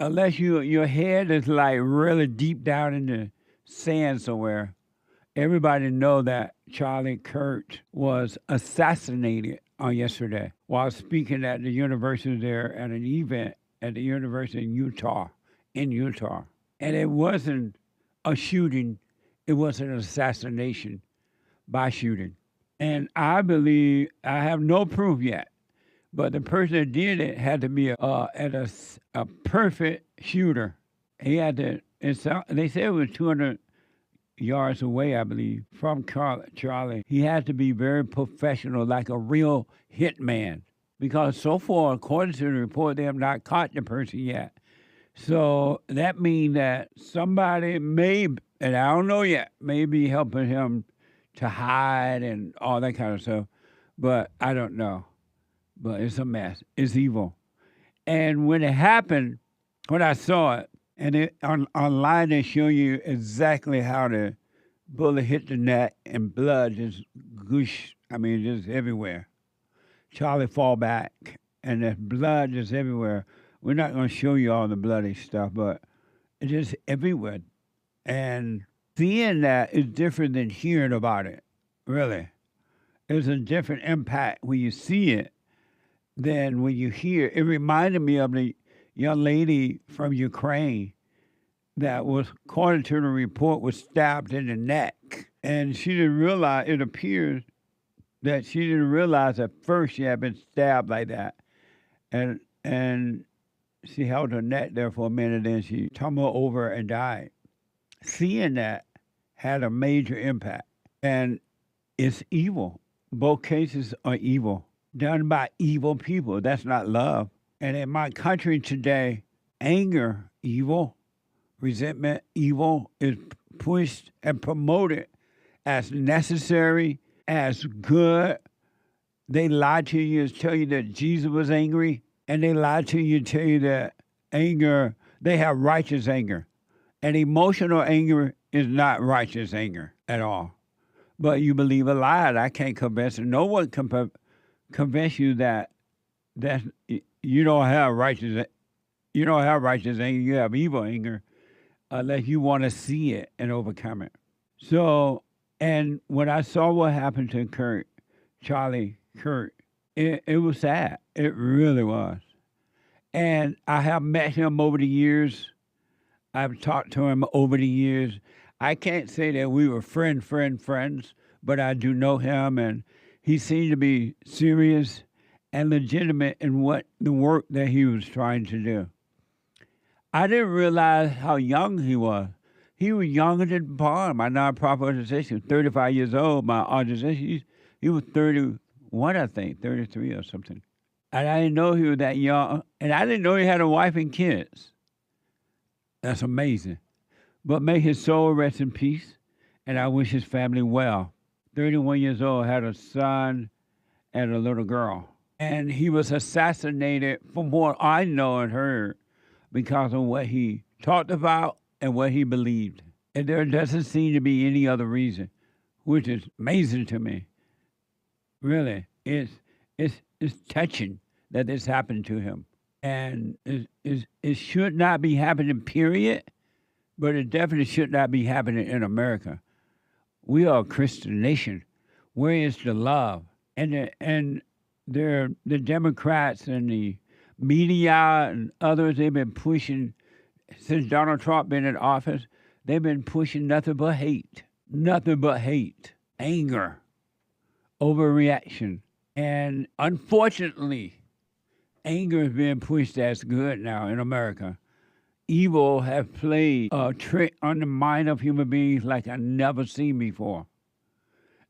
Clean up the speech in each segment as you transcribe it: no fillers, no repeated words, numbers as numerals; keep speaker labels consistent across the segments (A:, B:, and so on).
A: unless your head is like really deep down in the sand somewhere, everybody know that Charlie Kirk was assassinated on yesterday while speaking at the university there at an event at the University in Utah. And it wasn't a shooting, it was an assassination by shooting. And I believe, I have no proof yet, but the person that did it had to be a perfect shooter. He had to, they said it was 200 yards away, I believe, from Charlie. He had to be very professional, like a real hitman. Because so far, according to the report, they have not caught the person yet. So that means that somebody may, and I don't know yet, may be helping him to hide and all that kind of stuff. But I don't know. But it's a mess. It's evil. And when it happened, when I saw it, and online they show you exactly how the bullet hit the neck and blood just goosh. I mean, just everywhere. Charlie fall back, and there's blood just everywhere. We're not going to show you all the bloody stuff, but it's just everywhere. And seeing that is different than hearing about it, really. There's a different impact when you see it than when you hear it. It reminded me of the young lady from Ukraine that was, according to the report, was stabbed in the neck. And she didn't realize, it appears that she didn't realize at first she had been stabbed like that. And she held her neck there for a minute, and she tumbled over and died. Seeing that had a major impact. And it's evil. Both cases are evil, done by evil people. That's not love. And in my country today, anger, evil, resentment, evil is pushed and promoted as necessary, as good. They lie to you and tell you that Jesus was angry, and they lie to you and tell you that anger, they have righteous anger. And emotional anger is not righteous anger at all. But you believe a lie. I can't convince it. No one can convince you that you don't have righteous anger. You have evil anger unless you want to see it and overcome it. So, and when I saw what happened to Charlie Kirk, it was sad. It really was. And I have met him over the years. I've talked to him over the years. I can't say that we were friends, but I do know him, and he seemed to be serious and legitimate in what the work that he was trying to do. I didn't realize how young he was. He was younger than Bond, my nonprofit organization, 35 years old. My organization, he was 31, I think, 33 or something. And I didn't know he was that young, and I didn't know he had a wife and kids. That's amazing. But may his soul rest in peace, and I wish his family well. 31 years old, had a son and a little girl. And he was assassinated, from what I know and heard, because of what he talked about and what he believed. And there doesn't seem to be any other reason, which is amazing to me. Really, it's touching that this happened to him. And it should not be happening, period, but it definitely should not be happening in America. We are a Christian nation. Where is the love? And the Democrats and the media and others, they've been pushing, since Donald Trump been in office, they've been pushing nothing but hate, anger, overreaction. And unfortunately, anger is being pushed as good now in America. Evil has played a trick on the mind of human beings like I've never seen before.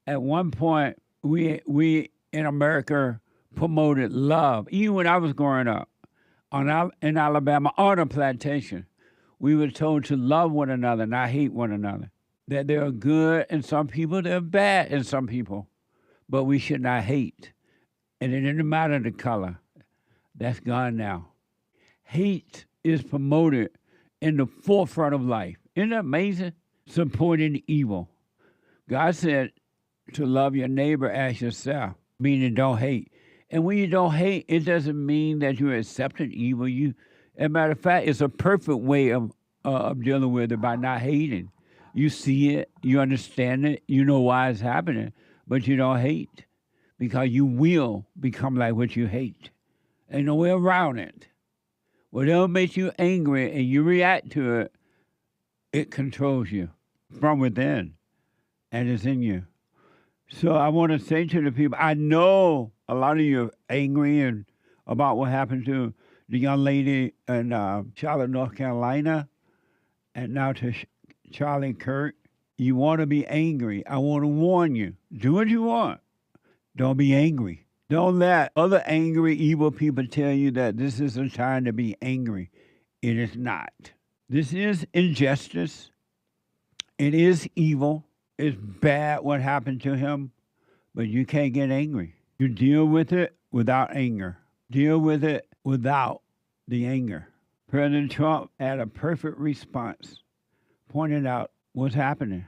A: At one point, we in America promoted love. Even when I was growing up in Alabama on a plantation, we were told to love one another, not hate one another. That there are good in some people, there are bad in some people, but we should not hate. And it didn't matter the color. That's gone now. Hate is promoted in the forefront of life. Isn't that amazing? Supporting evil. God said to love your neighbor as yourself, meaning don't hate. And when you don't hate, it doesn't mean that you're accepting evil. As a matter of fact, it's a perfect way of dealing with it by not hating. You see it, you understand it, you know why it's happening, but you don't hate because you will become like what you hate. Ain't no way around it. Whatever makes you angry and you react to it, it controls you from within and it's in you. So I want to say to the people, I know a lot of you are angry and about what happened to the young lady in Charlotte, North Carolina, and now to Charlie Kirk. You want to be angry. I want to warn you. Do what you want. Don't be angry. Don't let other angry, evil people tell you that this is a time to be angry. It is not. This is injustice. It is evil. It's bad what happened to him, but you can't get angry. You deal with it without anger. Deal with it without the anger. President Trump had a perfect response, pointing out what's happening.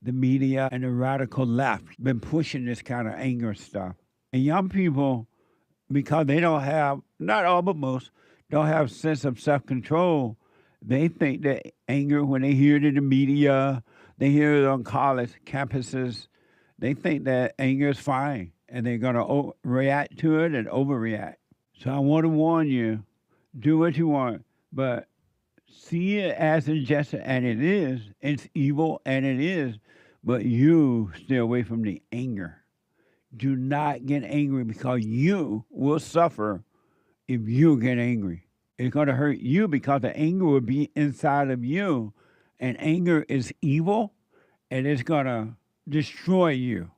A: The media and the radical left been pushing this kind of anger stuff. And young people, because they don't have, not all but most, don't have sense of self-control, they think that anger, when they hear it in the media, they hear it on college campuses, they think that anger is fine, and they're going to react to it and overreact. So I want to warn you, do what you want, but see it as injustice, and it is. It's evil, and it is, but you stay away from the anger. Do not get angry because you will suffer if you get angry. It's going to hurt you because the anger will be inside of you, and anger is evil, and it's going to destroy you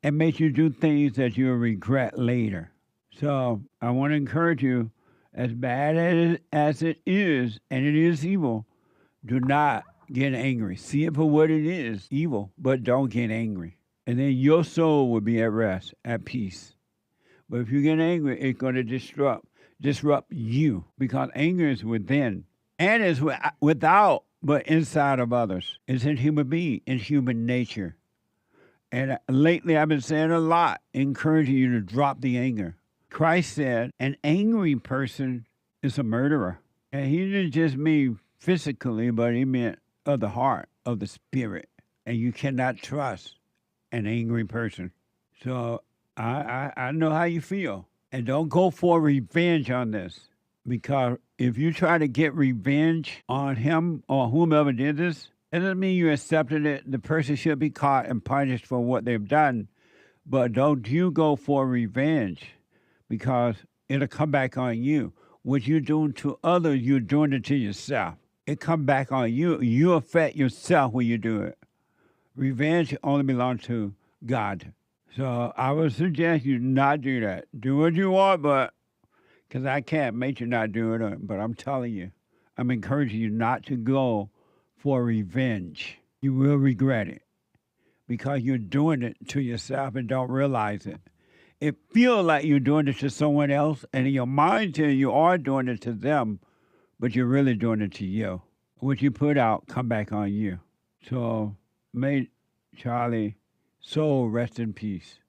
A: and make you do things that you'll regret later. So I want to encourage you, as bad as it is, and it is evil, do not get angry. See it for what it is, evil, but don't get angry. And then your soul will be at rest, at peace. But if you get angry, it's going to disrupt you, because anger is within and is without, but inside of others. It's in human being, in human nature. And lately I've been saying a lot, encouraging you to drop the anger. Christ said an angry person is a murderer. And he didn't just mean physically, but he meant of the heart, of the spirit. And you cannot trust an angry person. So I know how you feel. And don't go for revenge on this. Because if you try to get revenge on him or whomever did this, it doesn't mean you accepted it. The person should be caught and punished for what they've done. But don't you go for revenge, because it'll come back on you. What you're doing to others, you're doing it to yourself. It come back on you. You affect yourself when you do it. Revenge only belongs to God. So I would suggest you not do that. Do what you want, but because I can't make you not do it. But I'm telling you, I'm encouraging you not to go for revenge. You will regret it because you're doing it to yourself and don't realize it. It feels like you're doing it to someone else, and in your mind you are doing it to them, but you're really doing it to you. What you put out come back on you. So may Charlie soul rest in peace.